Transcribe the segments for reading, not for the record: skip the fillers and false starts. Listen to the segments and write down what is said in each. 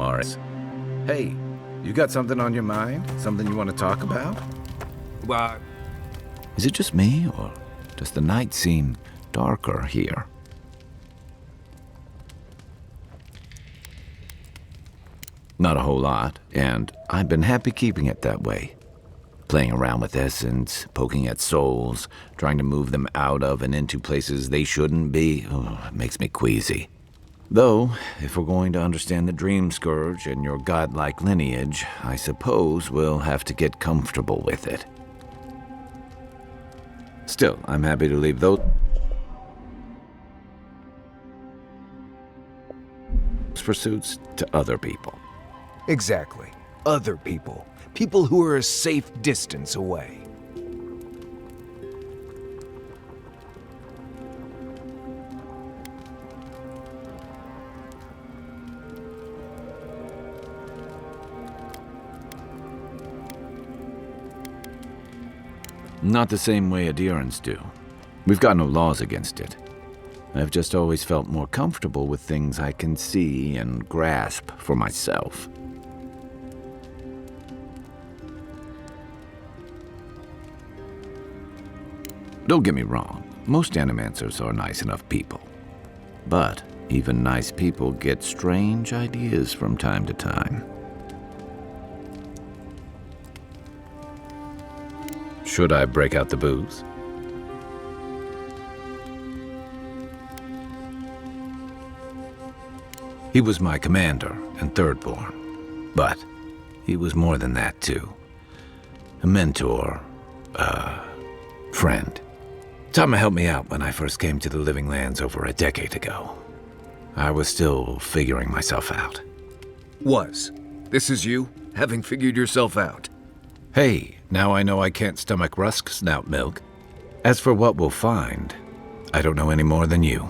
Marius. Hey, you got something on your mind? Something you want to talk about? What? Is it just me, or does the night seem darker here? Not a whole lot, and I've been happy keeping it that way. Playing around with essence, poking at souls, trying to move them out of and into places they shouldn't be, it makes me queasy. Though, if we're going to understand the Dream Scourge and your godlike lineage, I suppose we'll have to get comfortable with it. Still, I'm happy to leave those pursuits to other people. Exactly. Other people. People who are a safe distance away. Not the same way adherents do. We've got no laws against it. I've just always felt more comfortable with things I can see and grasp for myself. Don't get me wrong, most Animancers are nice enough people. But even nice people get strange ideas from time to time. Should I break out the booze? He was my commander and thirdborn, but he was more than that too. A mentor, friend. Tama helped me out when I first came to the Living Lands over a decade ago. I was still figuring myself out. This is you, having figured yourself out. Hey, now I know I can't stomach rusk snout milk. As for what we'll find, I don't know any more than you.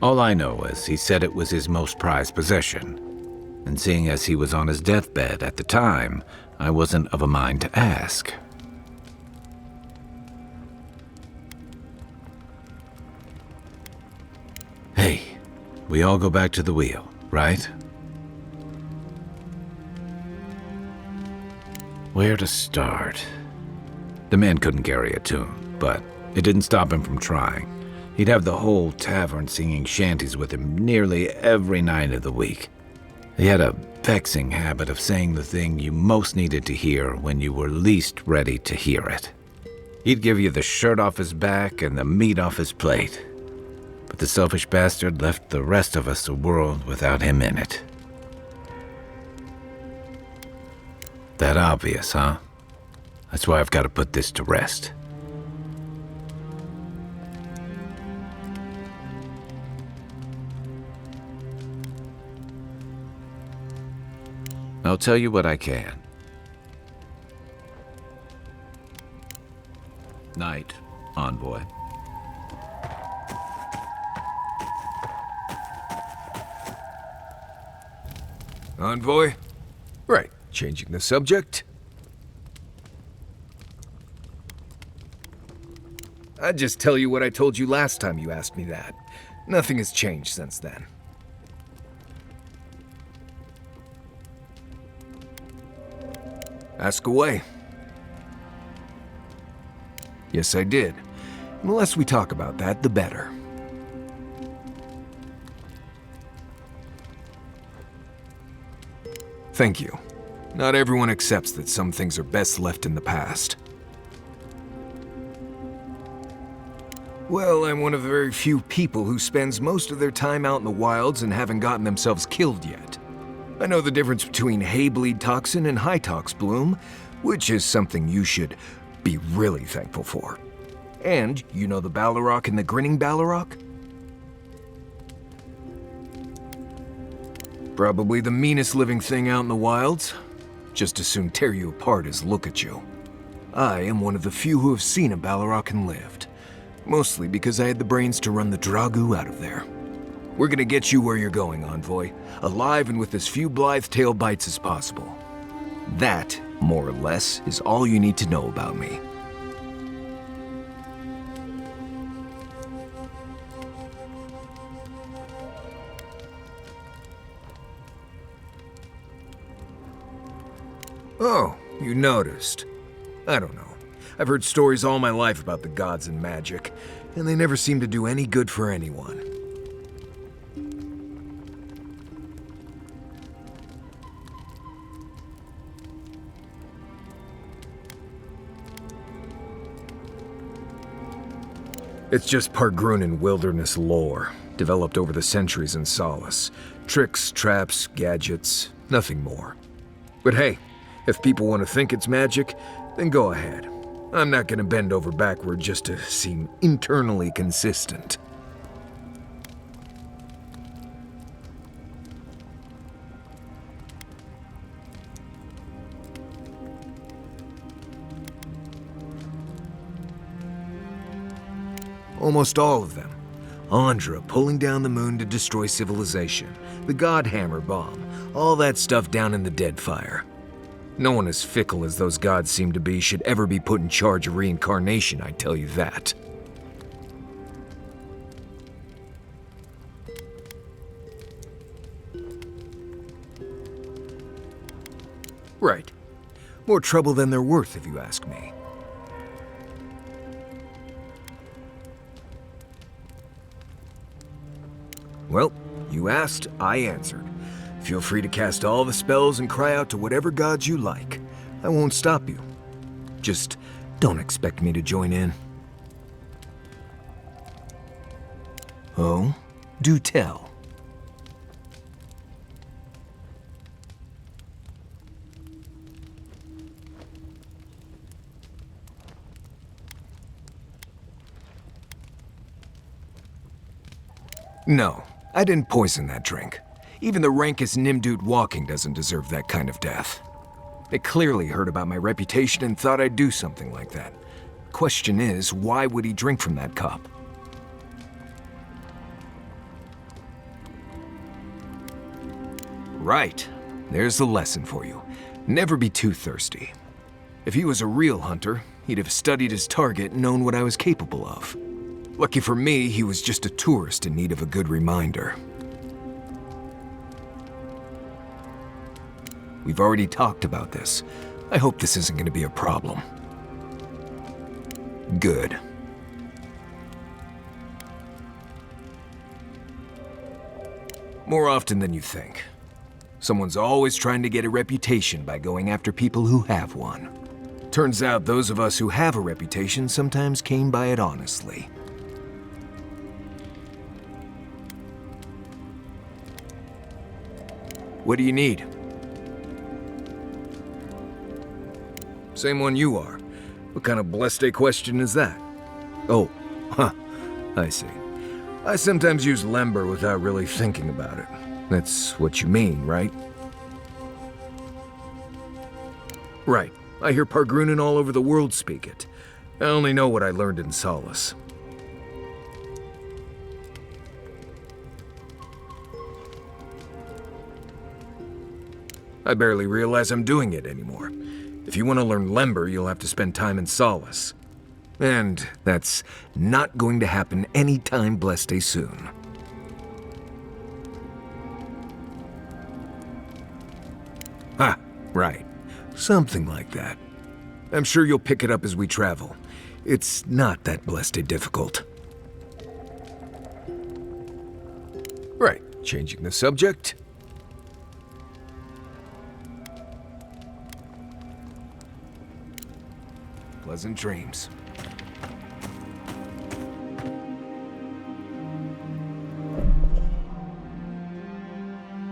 All I know is he said it was his most prized possession. And seeing as he was on his deathbed at the time, I wasn't of a mind to ask. Hey, we all go back to the wheel, right? Where to start? The man couldn't carry a tune, but it didn't stop him from trying. He'd have the whole tavern singing shanties with him nearly every night of the week. He had a vexing habit of saying the thing you most needed to hear when you were least ready to hear it. He'd give you the shirt off his back and the meat off his plate. But the selfish bastard left the rest of us a world without him in it. That obvious, huh? That's why I've got to put this to rest. I'll tell you what I can. Night, envoy. Envoy? Right, changing the subject. I'd just tell you what I told you last time you asked me that. Nothing has changed since then. Ask away. Yes, I did. And the less we talk about that, the better. Thank you. Not everyone accepts that some things are best left in the past. Well, I'm one of the very few people who spends most of their time out in the wilds and haven't gotten themselves killed yet. I know the difference between hay-bleed toxin and high-tox bloom, which is something you should be really thankful for. And you know the Ballarok and the Grinning Ballarok? Probably the meanest living thing out in the wilds. Just as soon tear you apart as look at you. I am one of the few who have seen a Ballarok and lived. Mostly because I had the brains to run the Dragu out of there. We're gonna get you where you're going, Envoy. Alive and with as few blithe tail bites as possible. That, more or less, is all you need to know about me. Oh, you noticed. I don't know. I've heard stories all my life about the gods and magic, and they never seem to do any good for anyone. It's just Pargrunan wilderness lore, developed over the centuries in Solace. Tricks, traps, gadgets, nothing more. But hey, if people want to think it's magic, then go ahead. I'm not gonna bend over backward just to seem internally consistent. Almost all of them. Andra pulling down the moon to destroy civilization, the Godhammer bomb, all that stuff down in the Deadfire. No one as fickle as those gods seem to be should ever be put in charge of reincarnation, I tell you that. Right. More trouble than they're worth, if you ask me. Well, you asked, I answered. Feel free to cast all the spells and cry out to whatever gods you like. I won't stop you. Just don't expect me to join in. Oh? Do tell. No, I didn't poison that drink. Even the rankest Nimdude walking doesn't deserve that kind of death. They clearly heard about my reputation and thought I'd do something like that. Question is, why would he drink from that cup? Right. There's the lesson for you. Never be too thirsty. If he was a real hunter, he'd have studied his target and known what I was capable of. Lucky for me, he was just a tourist in need of a good reminder. We've already talked about this. I hope this isn't going to be a problem. Good. More often than you think. Someone's always trying to get a reputation by going after people who have one. Turns out those of us who have a reputation sometimes came by it honestly. What do you need? Same one you are. What kind of blessed question is that? Oh, huh, I see. I sometimes use lember without really thinking about it. That's what you mean, right? Right. I hear Pargrunan all over the world speak it. I only know what I learned in Solace. I barely realize I'm doing it anymore. If you want to learn lember, you'll have to spend time in Solace. And that's not going to happen anytime blessed soon. Ha, right. Something like that. I'm sure you'll pick it up as we travel. It's not that blessed difficult. Right, changing the subject. Pleasant dreams.